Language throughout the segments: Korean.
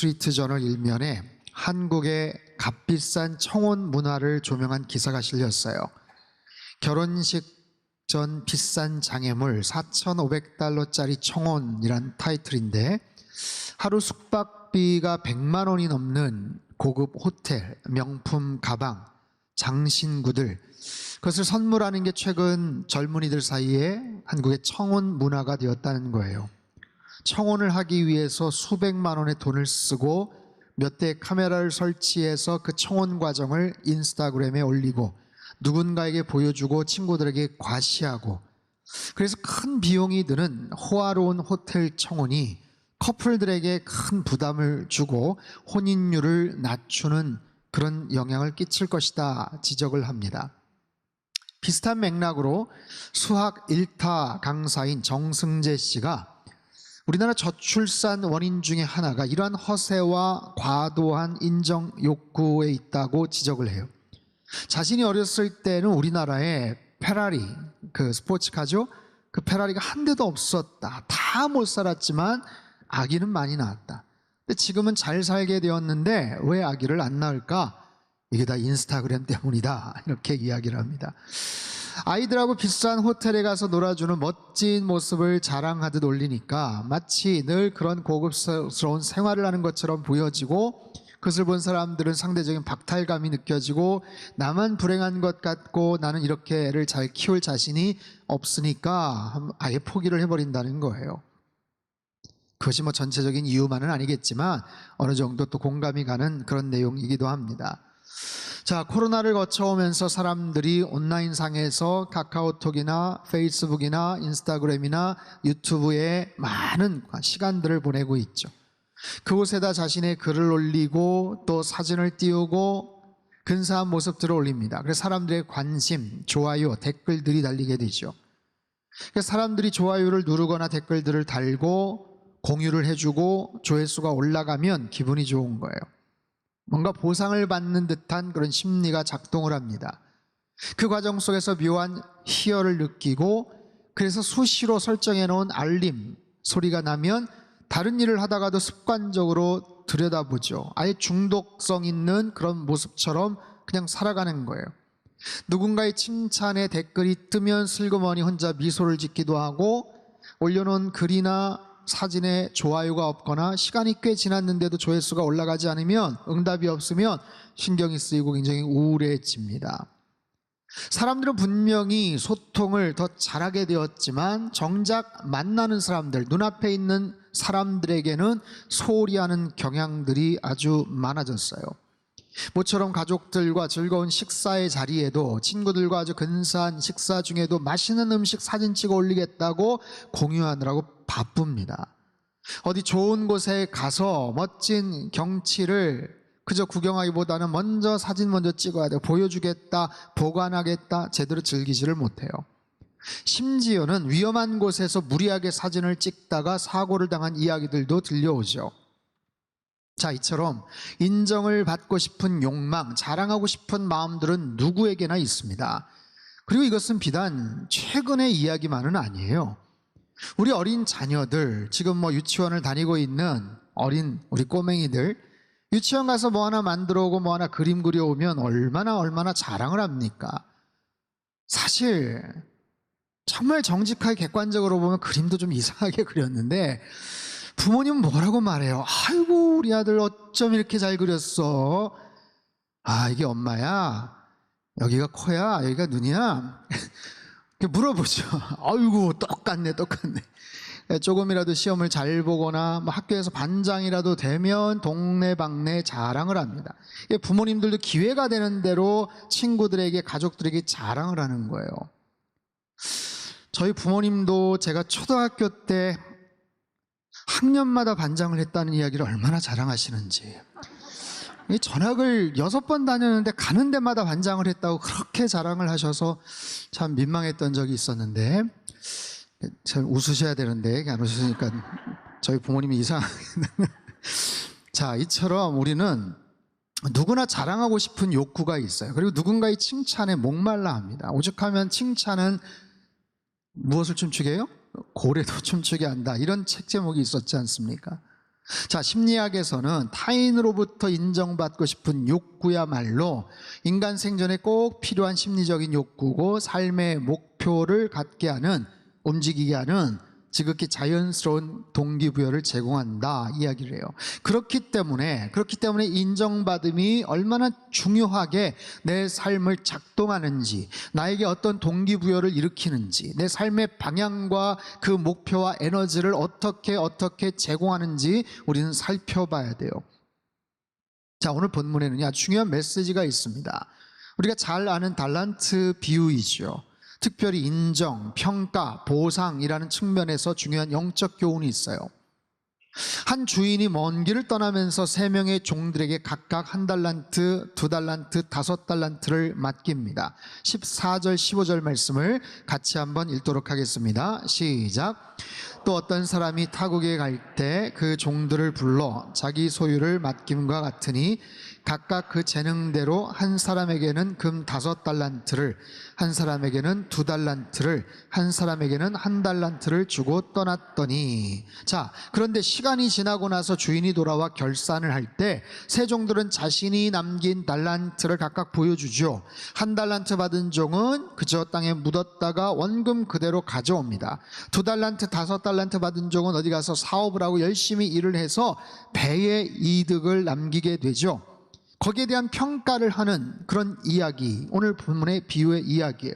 스트리트 저널 일면에 한국의 값비싼 청혼 문화를 조명한 기사가 실렸어요. 결혼식 전 비싼 장애물 4,500달러짜리 청혼이란 타이틀인데, 하루 숙박비가 100만 원이 넘는 고급 호텔, 명품 가방, 장신구들, 그것을 선물하는 게 최근 젊은이들 사이에 한국의 청혼 문화가 되었다는 거예요. 청혼을 하기 위해서 수백만 원의 돈을 쓰고 몇 대의 카메라를 설치해서 그 청혼 과정을 인스타그램에 올리고 누군가에게 보여주고 친구들에게 과시하고, 그래서 큰 비용이 드는 호화로운 호텔 청혼이 커플들에게 큰 부담을 주고 혼인율을 낮추는 그런 영향을 끼칠 것이다 지적을 합니다. 비슷한 맥락으로 수학 1타 강사인 정승재 씨가 우리나라 저출산 원인 중에 하나가 이러한 허세와 과도한 인정 욕구에 있다고 지적을 해요. 자신이 어렸을 때는 우리나라에 페라리, 그 스포츠카죠, 그 페라리가 한 대도 없었다. 다 못 살았지만 아기는 많이 낳았다. 근데 지금은 잘 살게 되었는데 왜 아기를 안 낳을까? 이게 다 인스타그램 때문이다, 이렇게 이야기를 합니다. 아이들하고 비싼 호텔에 가서 놀아주는 멋진 모습을 자랑하듯 올리니까 마치 늘 그런 고급스러운 생활을 하는 것처럼 보여지고, 그것을 본 사람들은 상대적인 박탈감이 느껴지고 나만 불행한 것 같고 나는 이렇게 애를 잘 키울 자신이 없으니까 아예 포기를 해버린다는 거예요. 그것이 뭐 전체적인 이유만은 아니겠지만 어느 정도 또 공감이 가는 그런 내용이기도 합니다. 자, 코로나를 거쳐오면서 사람들이 온라인상에서 카카오톡이나 페이스북이나 인스타그램이나 유튜브에 많은 시간들을 보내고 있죠. 그곳에다 자신의 글을 올리고 또 사진을 띄우고 근사한 모습들을 올립니다. 그래서 사람들의 관심, 좋아요, 댓글들이 달리게 되죠. 그래서 사람들이 좋아요를 누르거나 댓글들을 달고 공유를 해주고 조회수가 올라가면 기분이 좋은 거예요. 뭔가 보상을 받는 듯한 그런 심리가 작동을 합니다. 그 과정 속에서 묘한 희열을 느끼고, 그래서 수시로 설정해 놓은 알림 소리가 나면 다른 일을 하다가도 습관적으로 들여다보죠. 아예 중독성 있는 그런 모습처럼 그냥 살아가는 거예요. 누군가의 칭찬에 댓글이 뜨면 슬그머니 혼자 미소를 짓기도 하고, 올려놓은 글이나 사진에 좋아요가 없거나 시간이 꽤 지났는데도 조회수가 올라가지 않으면, 응답이 없으면 신경이 쓰이고 굉장히 우울해집니다. 사람들은 분명히 소통을 더 잘하게 되었지만 정작 만나는 사람들, 눈앞에 있는 사람들에게는 소홀히 하는 경향들이 아주 많아졌어요. 모처럼 가족들과 즐거운 식사의 자리에도 친구들과 아주 근사한 식사 중에도 맛있는 음식 사진 찍어 올리겠다고 공유하느라고 바쁩니다. 어디 좋은 곳에 가서 멋진 경치를 그저 구경하기보다는 먼저 사진 먼저 찍어야 돼요. 보여주겠다, 보관하겠다, 제대로 즐기지를 못해요. 심지어는 위험한 곳에서 무리하게 사진을 찍다가 사고를 당한 이야기들도 들려오죠. 자, 이처럼 인정을 받고 싶은 욕망, 자랑하고 싶은 마음들은 누구에게나 있습니다. 그리고 이것은 비단 최근의 이야기만은 아니에요. 우리 어린 자녀들, 지금 뭐 유치원을 다니고 있는 어린 우리 꼬맹이들, 유치원 가서 뭐 하나 만들어 오고 뭐 하나 그림 그려오면 얼마나 자랑을 합니까? 사실 정말 정직하게 객관적으로 보면 그림도 좀 이상하게 그렸는데 부모님은 뭐라고 말해요? 아이고, 우리 아들 어쩜 이렇게 잘 그렸어? 아, 이게 엄마야? 여기가 코야? 여기가 눈이야? 물어보죠. 아이고, 똑같네. 조금이라도 시험을 잘 보거나 뭐 학교에서 반장이라도 되면 동네방네 자랑을 합니다. 부모님들도 기회가 되는 대로 친구들에게, 가족들에게 자랑을 하는 거예요. 저희 부모님도 제가 초등학교 때 학년마다 반장을 했다는 이야기를 얼마나 자랑하시는지. 전학을 6번 다녔는데 가는 데마다 반장을 했다고 그렇게 자랑을 하셔서 참 민망했던 적이 있었는데, 참 웃으셔야 되는데 안 웃으시니까 저희 부모님이 이상하게. 자, 이처럼 우리는 누구나 자랑하고 싶은 욕구가 있어요. 그리고 누군가의 칭찬에 목말라 합니다. 오죽하면 칭찬은 무엇을 춤추게 해요? 고래도 춤추게 한다, 이런 책 제목이 있었지 않습니까? 자, 심리학에서는 타인으로부터 인정받고 싶은 욕구야말로 인간 생존에 꼭 필요한 심리적인 욕구고 삶의 목표를 갖게 하는, 움직이게 하는 지극히 자연스러운 동기부여를 제공한다 이야기를 해요. 그렇기 때문에 인정받음이 얼마나 중요하게 내 삶을 작동하는지, 나에게 어떤 동기부여를 일으키는지, 내 삶의 방향과 그 목표와 에너지를 어떻게 제공하는지 우리는 살펴봐야 돼요. 자, 오늘 본문에는 아주 중요한 메시지가 있습니다. 우리가 잘 아는 달란트 비유이죠. 특별히 인정, 평가, 보상이라는 측면에서 중요한 영적 교훈이 있어요. 한 주인이 먼 길을 떠나면서 3명의 종들에게 각각 1달란트, 2달란트, 5달란트를 맡깁니다. 14절, 15절 말씀을 같이 한번 읽도록 하겠습니다. 시작. 또 어떤 사람이 타국에 갈 때 그 종들을 불러 자기 소유를 맡김과 같으니 각각 그 재능대로 한 사람에게는 금 5달란트를, 한 사람에게는 2달란트를, 한 사람에게는 1달란트를 주고 떠났더니, 자, 그런데 시간이 지나고 나서 주인이 돌아와 결산을 할 때 세 종들은 자신이 남긴 달란트를 각각 보여주죠. 1달란트 받은 종은 그저 땅에 묻었다가 원금 그대로 가져옵니다. 2달란트, 5달란트 받은 종은 어디 가서 사업을 하고 열심히 일을 해서 배의 이득을 남기게 되죠. 거기에 대한 평가를 하는 그런 이야기, 오늘 본문의 비유의 이야기예요.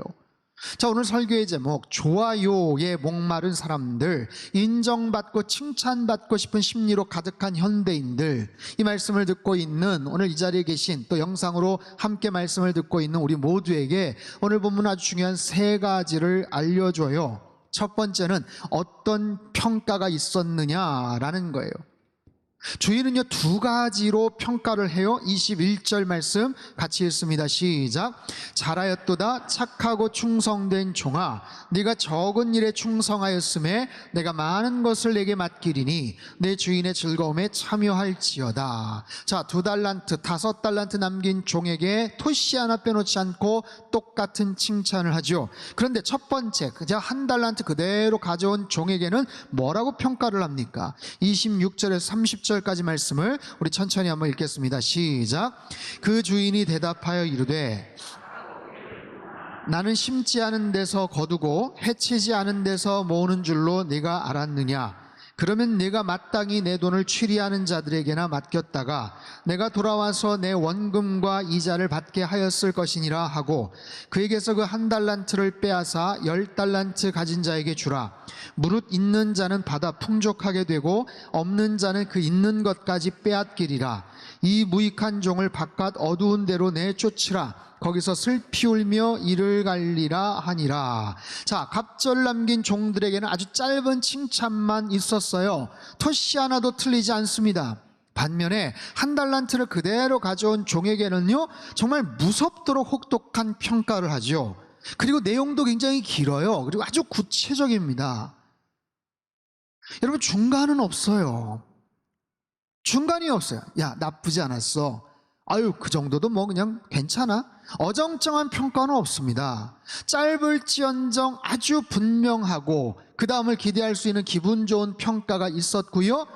자, 오늘 설교의 제목, 좋아요에 목마른 사람들, 인정받고 칭찬받고 싶은 심리로 가득한 현대인들, 이 말씀을 듣고 있는, 오늘 이 자리에 계신, 또 영상으로 함께 말씀을 듣고 있는 우리 모두에게 오늘 본문 아주 중요한 3가지를 알려줘요. 첫 번째는 어떤 평가가 있었느냐라는 거예요. 주인은요 2가지로 평가를 해요. 21절 말씀 같이 읽습니다. 시작. 잘하였도다 착하고 충성된 종아, 네가 적은 일에 충성하였음에 내가 많은 것을 내게 맡기리니 내 주인의 즐거움에 참여할지어다. 자, 2달란트, 5달란트 남긴 종에게 토시 하나 빼놓지 않고 똑같은 칭찬을 하죠. 그런데 첫 번째, 그저 1달란트 그대로 가져온 종에게는 뭐라고 평가를 합니까? 26절에서 30절 까지 말씀을 우리 천천히 한번 읽겠습니다. 시작. 그 주인이 대답하여 이르되 나는 심지 않은 데서 거두고 해치지 않은 데서 모으는 줄로 네가 알았느냐? 그러면 네가 마땅히 내 돈을 취리하는 자들에게나 맡겼다가 내가 돌아와서 내 원금과 이자를 받게 하였을 것이니라 하고 그에게서 그 1달란트를 빼앗아 10달란트 가진 자에게 주라. 무릇 있는 자는 받아 풍족하게 되고 없는 자는 그 있는 것까지 빼앗기리라. 이 무익한 종을 바깥 어두운 데로 내쫓으라. 거기서 슬피 울며 이를 갈리라 하니라. 자, 갑절 남긴 종들에게는 아주 짧은 칭찬만 있었어요. 토시 하나도 틀리지 않습니다. 반면에 1달란트를 그대로 가져온 종에게는요 정말 무섭도록 혹독한 평가를 하죠. 그리고 내용도 굉장히 길어요. 그리고 아주 구체적입니다. 여러분, 중간은 없어요. 중간이 없어요. 야, 나쁘지 않았어. 아유, 그 정도도 뭐 그냥 괜찮아. 어정쩡한 평가는 없습니다. 짧을지언정 아주 분명하고 그 다음을 기대할 수 있는 기분 좋은 평가가 있었고요.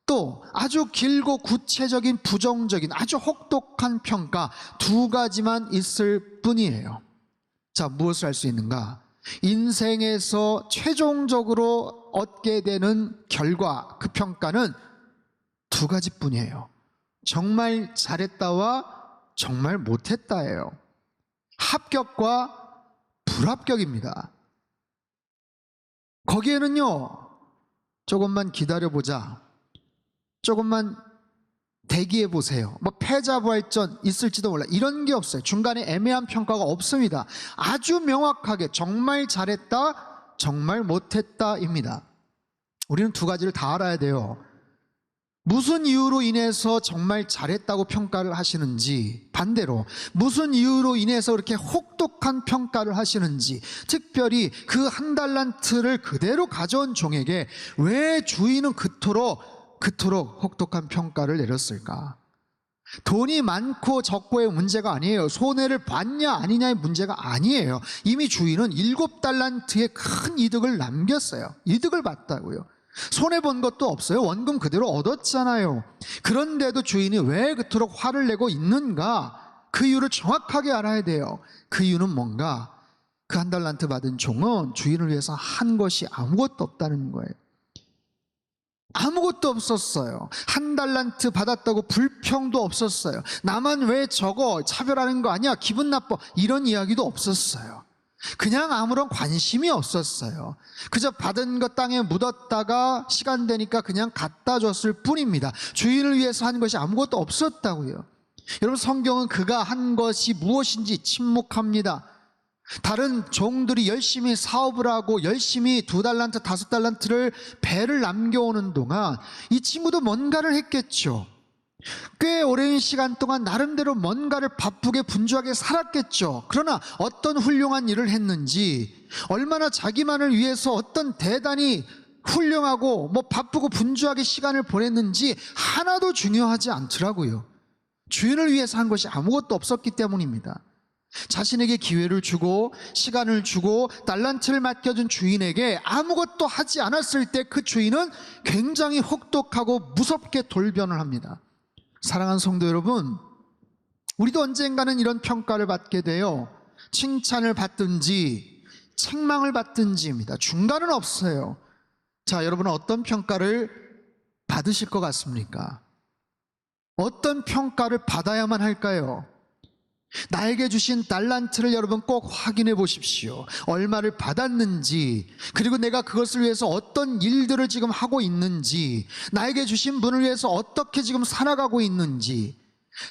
또 아주 길고 구체적인 부정적인 아주 혹독한 평가 2가지만 있을 뿐이에요. 자, 무엇을 할 수 있는가? 인생에서 최종적으로 얻게 되는 결과, 그 평가는 2가지뿐이에요. 정말 잘했다와 정말 못했다예요. 합격과 불합격입니다. 거기에는요 조금만 기다려보자, 조금만 대기해보세요, 뭐 패자부활전 있을지도 몰라, 이런 게 없어요. 중간에 애매한 평가가 없습니다. 아주 명확하게 정말 잘했다, 정말 못했다입니다. 우리는 2가지를 다 알아야 돼요. 무슨 이유로 인해서 정말 잘했다고 평가를 하시는지, 반대로 무슨 이유로 인해서 그렇게 혹독한 평가를 하시는지, 특별히 그 1달란트를 그대로 가져온 종에게 왜 주인은 그토록 혹독한 평가를 내렸을까? 돈이 많고 적고의 문제가 아니에요. 손해를 봤냐 아니냐의 문제가 아니에요. 이미 주인은 7달란트의 큰 이득을 남겼어요. 이득을 봤다고요. 손해본 것도 없어요. 원금 그대로 얻었잖아요. 그런데도 주인이 왜 그토록 화를 내고 있는가? 그 이유를 정확하게 알아야 돼요. 그 이유는 뭔가? 그 한 달란트 받은 종은 주인을 위해서 한 것이 아무것도 없다는 거예요. 아무것도 없었어요. 한 달란트 받았다고 불평도 없었어요. 나만 왜 저거 차별하는 거 아니야? 기분 나빠. 이런 이야기도 없었어요. 그냥 아무런 관심이 없었어요. 그저 받은 것 땅에 묻었다가 시간 되니까 그냥 갖다 줬을 뿐입니다. 주인을 위해서 한 것이 아무것도 없었다고요. 여러분, 성경은 그가 한 것이 무엇인지 침묵합니다. 다른 종들이 열심히 사업을 하고 열심히 2달란트, 5달란트를 배를 남겨오는 동안 이 친구도 뭔가를 했겠죠. 꽤 오랜 시간 동안 나름대로 뭔가를 바쁘게 분주하게 살았겠죠. 그러나 어떤 훌륭한 일을 했는지, 얼마나 자기만을 위해서 어떤 대단히 훌륭하고 바쁘고 분주하게 시간을 보냈는지 하나도 중요하지 않더라고요. 주인을 위해서 한 것이 아무것도 없었기 때문입니다. 자신에게 기회를 주고 시간을 주고 달란트를 맡겨준 주인에게 아무것도 하지 않았을 때 그 주인은 굉장히 혹독하고 무섭게 돌변을 합니다. 사랑하는 성도 여러분, 우리도 언젠가는 이런 평가를 받게 돼요. 칭찬을 받든지 책망을 받든지입니다. 중간은 없어요. 자, 여러분은 어떤 평가를 받으실 것 같습니까? 어떤 평가를 받아야만 할까요? 나에게 주신 달란트를 여러분 꼭 확인해 보십시오. 얼마를 받았는지, 그리고 내가 그것을 위해서 어떤 일들을 지금 하고 있는지, 나에게 주신 분을 위해서 어떻게 지금 살아가고 있는지,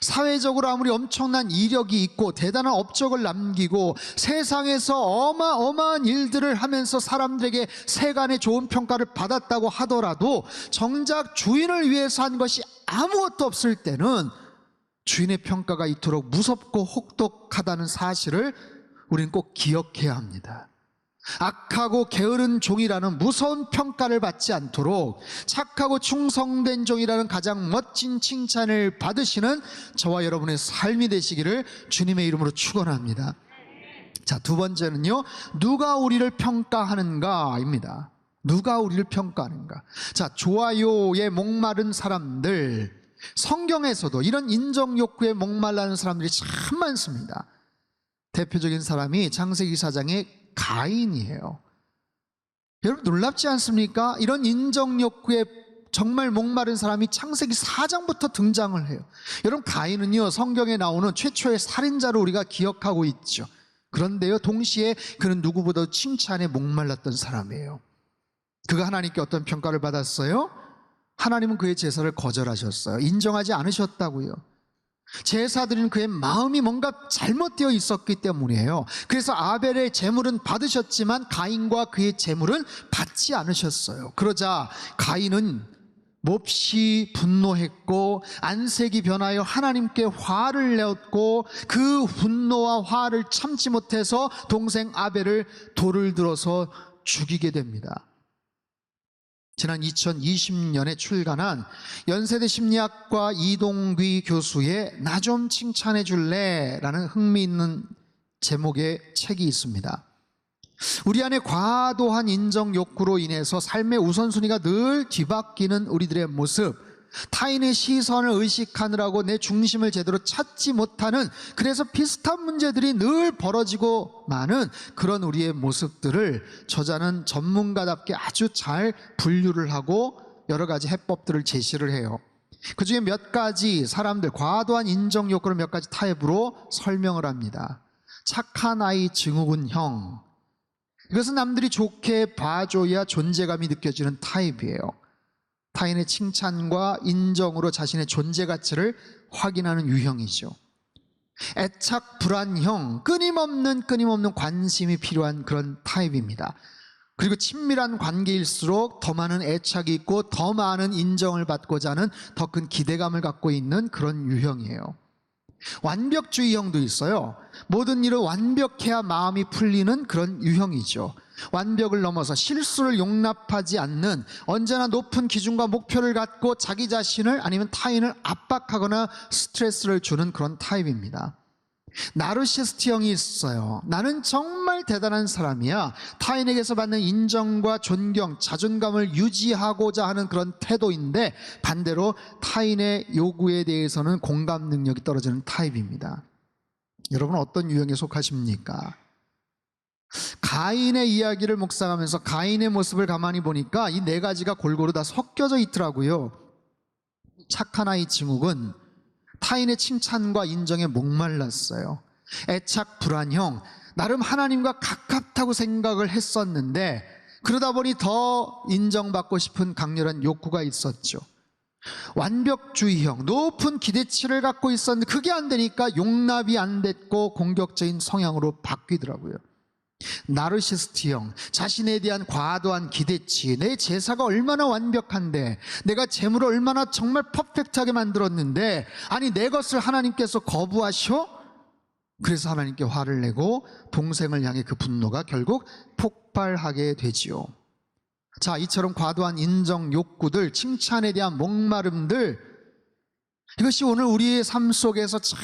사회적으로 아무리 엄청난 이력이 있고 대단한 업적을 남기고 세상에서 어마어마한 일들을 하면서 사람들에게 세간의 좋은 평가를 받았다고 하더라도 정작 주인을 위해서 한 것이 아무것도 없을 때는 주인의 평가가 이토록 무섭고 혹독하다는 사실을 우리는 꼭 기억해야 합니다. 악하고 게으른 종이라는 무서운 평가를 받지 않도록 착하고 충성된 종이라는 가장 멋진 칭찬을 받으시는 저와 여러분의 삶이 되시기를 주님의 이름으로 축원합니다. 자, 두 번째는요, 누가 우리를 평가하는가입니다. 누가 우리를 평가하는가. 자, 좋아요에 목마른 사람들, 성경에서도 이런 인정 욕구에 목말라는 사람들이 참 많습니다. 대표적인 사람이 창세기 4장의 가인이에요. 여러분, 놀랍지 않습니까? 이런 인정 욕구에 정말 목마른 사람이 창세기 4장부터 등장을 해요. 여러분, 가인은요, 성경에 나오는 최초의 살인자로 우리가 기억하고 있죠. 그런데요, 동시에 그는 누구보다 칭찬에 목말랐던 사람이에요. 그가 하나님께 어떤 평가를 받았어요? 하나님은 그의 제사를 거절하셨어요. 인정하지 않으셨다고요. 제사 드리는 그의 마음이 뭔가 잘못되어 있었기 때문이에요. 그래서 아벨의 제물은 받으셨지만 가인과 그의 제물은 받지 않으셨어요. 그러자 가인은 몹시 분노했고 안색이 변하여 하나님께 화를 내었고, 그 분노와 화를 참지 못해서 동생 아벨을 돌을 들어서 죽이게 됩니다. 지난 2020년에 출간한 연세대 심리학과 이동귀 교수의 나 좀 칭찬해 줄래? 라는 흥미있는 제목의 책이 있습니다. 우리 안에 과도한 인정 욕구로 인해서 삶의 우선순위가 늘 뒤바뀌는 우리들의 모습, 타인의 시선을 의식하느라고 내 중심을 제대로 찾지 못하는, 그래서 비슷한 문제들이 늘 벌어지고 마는 그런 우리의 모습들을 저자는 전문가답게 아주 잘 분류를 하고 여러 가지 해법들을 제시를 해요. 그 중에 몇 가지 사람들, 과도한 인정 욕구를 몇 가지 타입으로 설명을 합니다. 착한 아이 증후군형, 이것은 남들이 좋게 봐줘야 존재감이 느껴지는 타입이에요. 타인의 칭찬과 인정으로 자신의 존재 가치를 확인하는 유형이죠. 애착 불안형, 끊임없는 관심이 필요한 그런 타입입니다. 그리고 친밀한 관계일수록 더 많은 애착이 있고 더 많은 인정을 받고자 하는 더 큰 기대감을 갖고 있는 그런 유형이에요. 완벽주의형도 있어요. 모든 일을 완벽해야 마음이 풀리는 그런 유형이죠. 완벽을 넘어서 실수를 용납하지 않는, 언제나 높은 기준과 목표를 갖고 자기 자신을 아니면 타인을 압박하거나 스트레스를 주는 그런 타입입니다. 나르시스트형이 있어요. 나는 정말 정말 대단한 사람이야. 타인에게서 받는 인정과 존경, 자존감을 유지하고자 하는 그런 태도인데, 반대로 타인의 요구에 대해서는 공감 능력이 떨어지는 타입입니다. 여러분 어떤 유형에 속하십니까? 가인의 이야기를 묵상하면서 가인의 모습을 가만히 보니까 이 네 가지가 골고루 다 섞여져 있더라고요. 착한 아이 증후군, 타인의 칭찬과 인정에 목말랐어요. 애착 불안형, 나름 하나님과 가깝다고 생각을 했었는데 그러다 보니 더 인정받고 싶은 강렬한 욕구가 있었죠. 완벽주의형, 높은 기대치를 갖고 있었는데 그게 안 되니까 용납이 안 됐고 공격적인 성향으로 바뀌더라고요. 나르시스트형, 자신에 대한 과도한 기대치, 내 제사가 얼마나 완벽한데, 내가 재물을 얼마나 정말 퍼펙트하게 만들었는데, 아니 내 것을 하나님께서 거부하셔? 그래서 하나님께 화를 내고 동생을 향해 그 분노가 결국 폭발하게 되지요. 자, 이처럼 과도한 인정 욕구들, 칭찬에 대한 목마름들, 이것이 오늘 우리의 삶 속에서 참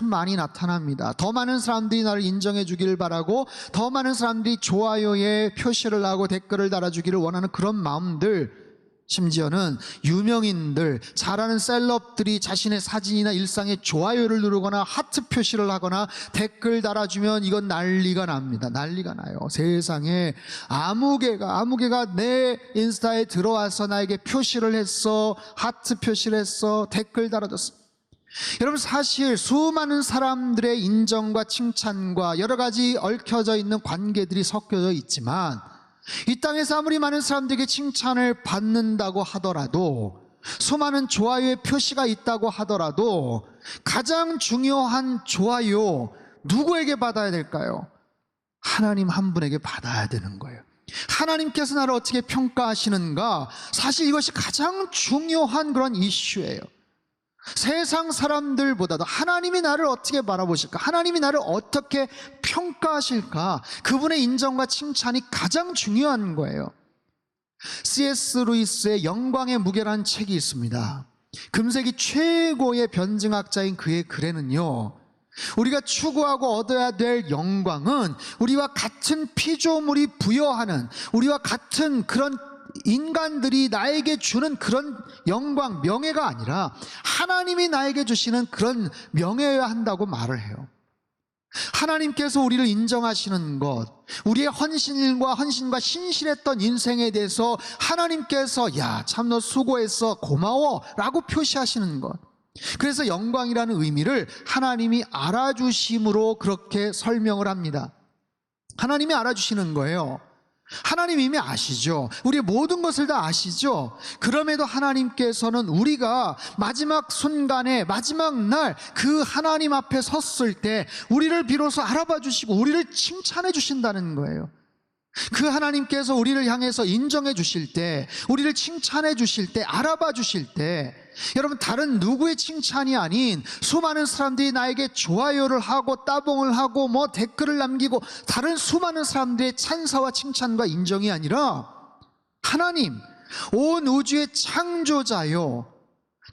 많이 나타납니다. 더 많은 사람들이 나를 인정해 주기를 바라고, 더 많은 사람들이 좋아요에 표시를 하고 댓글을 달아주기를 원하는 그런 마음들, 심지어는 유명인들, 잘하는 셀럽들이 자신의 사진이나 일상에 좋아요를 누르거나 하트 표시를 하거나 댓글 달아주면 이건 난리가 납니다. 난리가 나요. 세상에 아무개가 내 인스타에 들어와서 나에게 표시를 했어, 하트 표시를 했어, 댓글 달아줬어. 여러분 사실 수많은 사람들의 인정과 칭찬과 여러 가지 얽혀져 있는 관계들이 섞여져 있지만, 이 땅에서 아무리 많은 사람들에게 칭찬을 받는다고 하더라도, 수많은 좋아요의 표시가 있다고 하더라도 가장 중요한 좋아요 누구에게 받아야 될까요? 하나님 한 분에게 받아야 되는 거예요. 하나님께서 나를 어떻게 평가하시는가, 사실 이것이 가장 중요한 그런 이슈예요. 세상 사람들보다도 하나님이 나를 어떻게 바라보실까, 하나님이 나를 어떻게 평가하실까, 그분의 인정과 칭찬이 가장 중요한 거예요. C.S. 루이스의 영광의 무게라는 책이 있습니다. 금세기 최고의 변증학자인 그의 글에는요, 우리가 추구하고 얻어야 될 영광은 우리와 같은 피조물이 부여하는, 우리와 같은 그런 인간들이 나에게 주는 그런 영광, 명예가 아니라 하나님이 나에게 주시는 그런 명예여야 한다고 말을 해요. 하나님께서 우리를 인정하시는 것, 우리의 헌신과 신실했던 인생에 대해서 하나님께서 야, 참 너 수고했어, 고마워 라고 표시하시는 것, 그래서 영광이라는 의미를 하나님이 알아주심으로 그렇게 설명을 합니다. 하나님이 알아주시는 거예요. 하나님 이미 아시죠. 우리의 모든 것을 다 아시죠. 그럼에도 하나님께서는 우리가 마지막 순간에, 마지막 날 그 하나님 앞에 섰을 때 우리를 비로소 알아봐 주시고 우리를 칭찬해 주신다는 거예요. 그 하나님께서 우리를 향해서 인정해 주실 때, 우리를 칭찬해 주실 때, 알아봐 주실 때, 여러분 다른 누구의 칭찬이 아닌 수많은 사람들이 나에게 좋아요를 하고 따봉을 하고 뭐 댓글을 남기고, 다른 수많은 사람들의 찬사와 칭찬과 인정이 아니라 하나님, 온 우주의 창조자요,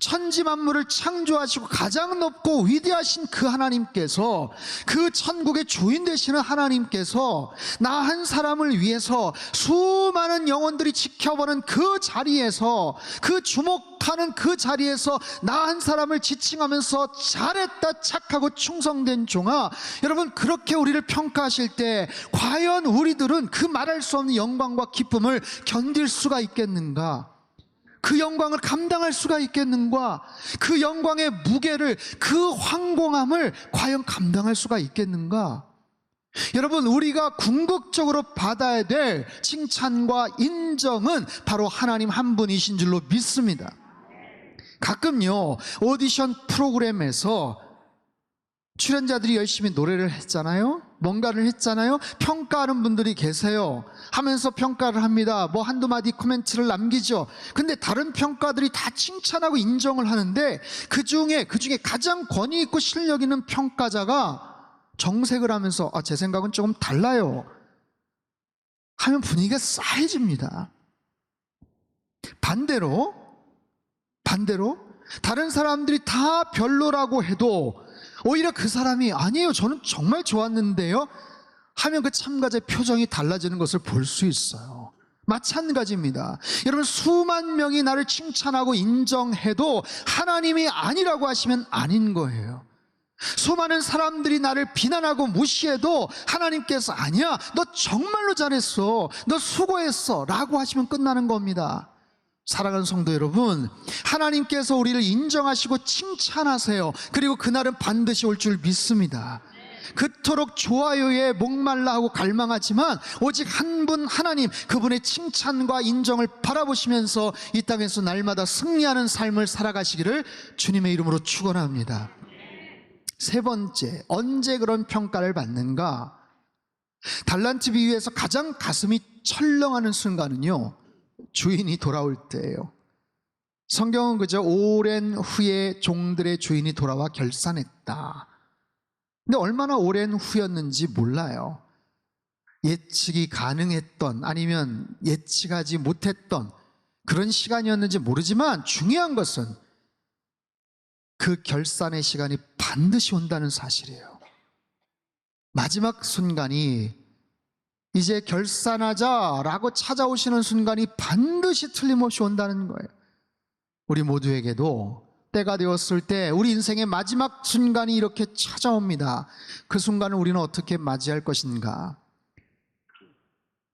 천지 만물을 창조하시고 가장 높고 위대하신 그 하나님께서, 그 천국의 주인 되시는 하나님께서 나 한 사람을 위해서 수많은 영혼들이 지켜보는 그 자리에서, 그 주목하는 그 자리에서 나 한 사람을 지칭하면서 잘했다, 착하고 충성된 종아, 여러분 그렇게 우리를 평가하실 때 과연 우리들은 그 말할 수 없는 영광과 기쁨을 견딜 수가 있겠는가? 그 영광을 감당할 수가 있겠는가? 그 영광의 무게를, 그 황공함을 과연 감당할 수가 있겠는가? 여러분 우리가 궁극적으로 받아야 될 칭찬과 인정은 바로 하나님 한 분이신 줄로 믿습니다. 가끔요 오디션 프로그램에서 출연자들이 열심히 노래를 했잖아요, 뭔가를 했잖아요, 평가하는 분들이 계세요. 하면서 평가를 합니다. 뭐 한두 마디 코멘트를 남기죠. 근데 다른 평가들이 다 칭찬하고 인정을 하는데 그 중에 가장 권위 있고 실력 있는 평가자가 정색을 하면서 제 생각은 조금 달라요 하면 분위기가 싸해집니다. 반대로 다른 사람들이 다 별로라고 해도 오히려 그 사람이 아니에요, 저는 정말 좋았는데요, 하면 그 참가자의 표정이 달라지는 것을 볼 수 있어요. 마찬가지입니다. 여러분, 수만 명이 나를 칭찬하고 인정해도 하나님이 아니라고 하시면 아닌 거예요. 수많은 사람들이 나를 비난하고 무시해도 하나님께서 아니야, 너 정말로 잘했어, 너 수고했어 라고 하시면 끝나는 겁니다. 사랑하는 성도 여러분, 하나님께서 우리를 인정하시고 칭찬하세요. 그리고 그날은 반드시 올 줄 믿습니다. 그토록 좋아요에 목말라 하고 갈망하지만 오직 한 분 하나님, 그분의 칭찬과 인정을 바라보시면서 이 땅에서 날마다 승리하는 삶을 살아가시기를 주님의 이름으로 축원합니다. 세 번째, 언제 그런 평가를 받는가? 달란트 비유에서 가장 가슴이 철렁하는 순간은요, 주인이 돌아올 때예요. 성경은 그저 오랜 후에 종들의 주인이 돌아와 결산했다. 근데 얼마나 오랜 후였는지 몰라요. 예측이 가능했던, 아니면 예측하지 못했던 그런 시간이었는지 모르지만 중요한 것은 그 결산의 시간이 반드시 온다는 사실이에요. 마지막 순간이 이제 결산하자라고 찾아오시는 순간이 반드시 틀림없이 온다는 거예요. 우리 모두에게도 때가 되었을 때 우리 인생의 마지막 순간이 이렇게 찾아옵니다. 그 순간을 우리는 어떻게 맞이할 것인가?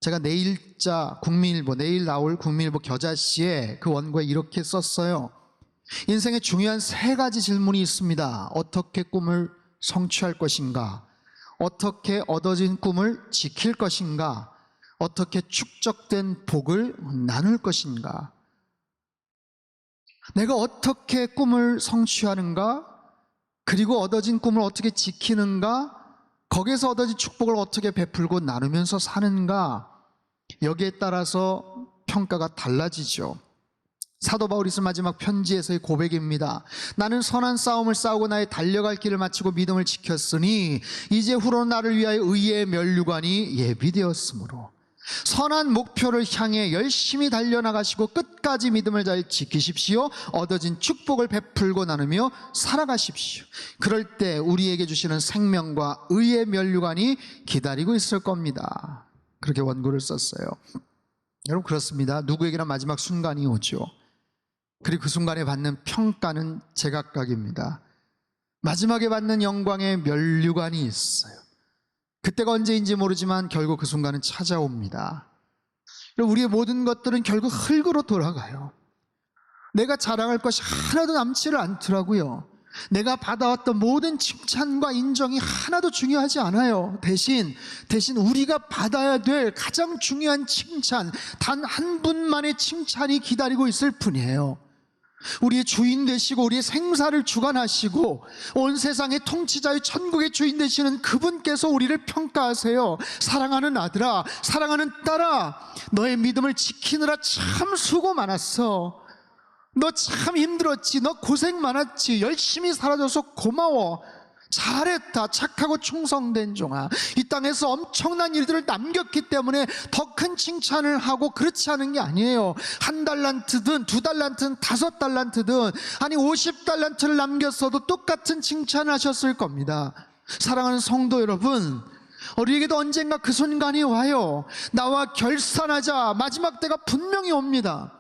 제가 내일자 국민일보, 내일 나올 국민일보 겨자씨에 그 원고에 이렇게 썼어요. 인생에 중요한 세 가지 질문이 있습니다. 어떻게 꿈을 성취할 것인가? 어떻게 얻어진 꿈을 지킬 것인가? 어떻게 축적된 복을 나눌 것인가? 내가 어떻게 꿈을 성취하는가? 그리고 얻어진 꿈을 어떻게 지키는가? 거기에서 얻어진 축복을 어떻게 베풀고 나누면서 사는가? 여기에 따라서 평가가 달라지죠. 사도 바울이 쓴 마지막 편지에서의 고백입니다. 나는 선한 싸움을 싸우고 나의 달려갈 길을 마치고 믿음을 지켰으니 이제 후로 나를 위하여 의의 면류관이 예비되었으므로 선한 목표를 향해 열심히 달려나가시고 끝까지 믿음을 잘 지키십시오. 얻어진 축복을 베풀고 나누며 살아가십시오. 그럴 때 우리에게 주시는 생명과 의의 면류관이 기다리고 있을 겁니다. 그렇게 원고를 썼어요. 여러분, 그렇습니다. 누구에게나 마지막 순간이 오죠. 그리고 그 순간에 받는 평가는 제각각입니다. 마지막에 받는 영광의 면류관이 있어요. 그때가 언제인지 모르지만 결국 그 순간은 찾아옵니다. 우리의 모든 것들은 결국 흙으로 돌아가요. 내가 자랑할 것이 하나도 남지를 않더라고요. 내가 받아왔던 모든 칭찬과 인정이 하나도 중요하지 않아요. 대신 우리가 받아야 될 가장 중요한 칭찬, 단 한 분만의 칭찬이 기다리고 있을 뿐이에요. 우리의 주인 되시고 우리의 생사를 주관하시고 온 세상의 통치자의 천국의 주인 되시는 그분께서 우리를 평가하세요. 사랑하는 아들아, 사랑하는 딸아, 너의 믿음을 지키느라 참 수고 많았어. 너 참 힘들었지. 너 고생 많았지. 열심히 살아줘서 고마워. 잘했다. 착하고 충성된 종아. 이 땅에서 엄청난 일들을 남겼기 때문에 더 큰 칭찬을 하고 그렇지 않은 게 아니에요. 1달란트든 2달란트든 5달란트든 아니 50달란트를 남겼어도 똑같은 칭찬을 하셨을 겁니다. 사랑하는 성도 여러분, 우리에게도 언젠가 그 순간이 와요. 나와 결산하자. 마지막 때가 분명히 옵니다.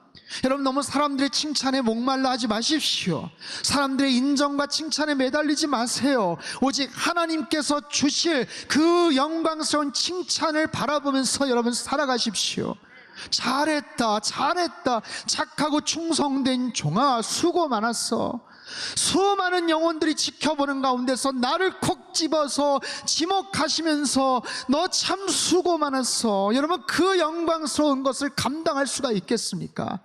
여러분, 너무 사람들의 칭찬에 목말라 하지 마십시오. 사람들의 인정과 칭찬에 매달리지 마세요. 오직 하나님께서 주실 그 영광스러운 칭찬을 바라보면서 여러분 살아가십시오. 잘했다, 잘했다, 착하고 충성된 종아, 수고 많았어. 수많은 영혼들이 지켜보는 가운데서 나를 콕 집어서 지목하시면서 너 참 수고 많았어. 여러분, 그 영광스러운 것을 감당할 수가 있겠습니까?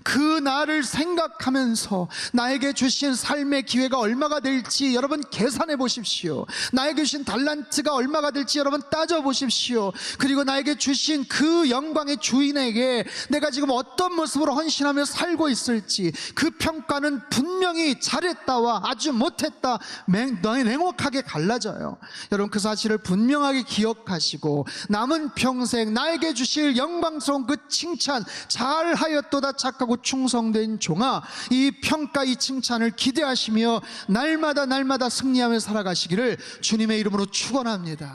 그 나를 생각하면서 나에게 주신 삶의 기회가 얼마가 될지 여러분 계산해 보십시오. 나에게 주신 달란트가 얼마가 될지 여러분 따져 보십시오. 그리고 나에게 주신 그 영광의 주인에게 내가 지금 어떤 모습으로 헌신하며 살고 있을지 그 평가는 분명히 잘했다와 아주 못했다 냉혹하게 갈라져요. 여러분, 그 사실을 분명하게 기억하시고 남은 평생 나에게 주실 영광스러운 그 칭찬, 잘하였도다 착하고 충성된 종아, 이 평가, 이 칭찬을 기대하시며 날마다 승리하며 살아가시기를 주님의 이름으로 축원합니다.